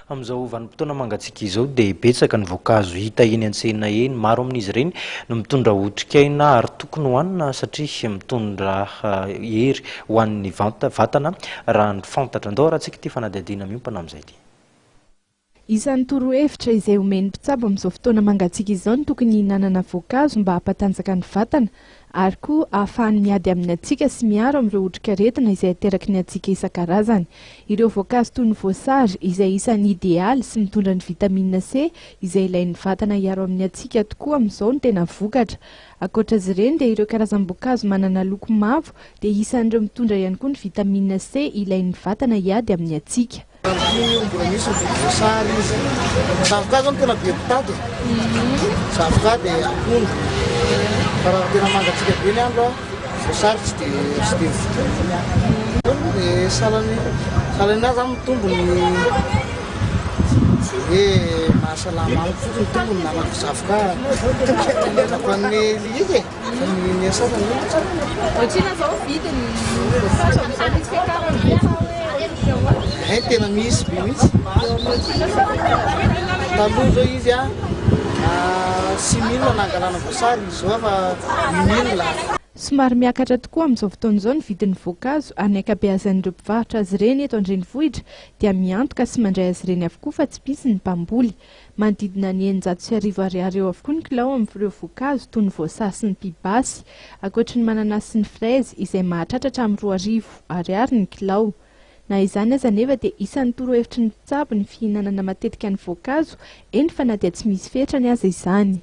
Amin'izao vanim-potoana mangatsiaka izao dia betsaka ny voankazo hita eny an-tsena eny, maro amin'izy ireny no mitondra otrikaina ary tokony hohanina satria mitondra hery ho an'ny vatana raha ny fantatra. Andao raha tsika ty fanadihadiana miompana amin'izay ty. Isan'ny torohevitra izay omeny mpitsabo amin'izao fotoana mangatsiaka izao ny tokony hihinanana voankazo mba hampatanjaka ny vatana ary koa ahafahany miady amin'ny atsika sy miaro amin'ireo otrikaretina izay ateraky ny atsika isan-karazany. Ireo voankazo toy ny voasary izay isan'ny idealy sy mitondra ny vitamine C izay ilain'ny vatana hiaro amin'ny atsika tokoa amin'izao no tena vokatra. Ankoatr'izy ireny dia ireo karazam-boankazo manana loko mavo dia isan'ireo mitondra ihany koa ny vitamine C ilain'ny vatana hiady amin'ny atsika. Mbola misy voasary izy. Zavoka zany tena be mpitady. Zavoka dia akondro. Fa raha tena mangatsiaka be ny andro voasary tsy dia dia salana zany mitombo ny mahasalama amiko fotsiny tombo ny namako zavoka. Fa ny liky ny asalana. Ohatrina zao vidiny voankazo amin'izao misy fiakarany. Tena misy be mihitsy. Taloha zao izy 6 000 nangalana voasary izao fa 8 000. Somary miakatra tokoa amin'izao fotoana izao ny vidin'ny voankazo ary ny ankabeazan'ireo mpivarotra azy ireny eto an-drenivohitra dia miantoka sy mandray azy ireny avokoa fa tsy misy ny mpamboly. Manodidina ny 900 ariary eo avokoa ny kilao amin'ireo voankazo toy ny voasary sy ny pibasy. Ankoatra ny mananasy sy ny frezy izay mahatratra amin'ny 2,000 ariary ny kilao. Na izany aza nefa dia isan'ny torohevitry ny mpitsabo ny fihinanana matetika ny voankazo eny fa na dia tsy misy fetrany aza izany.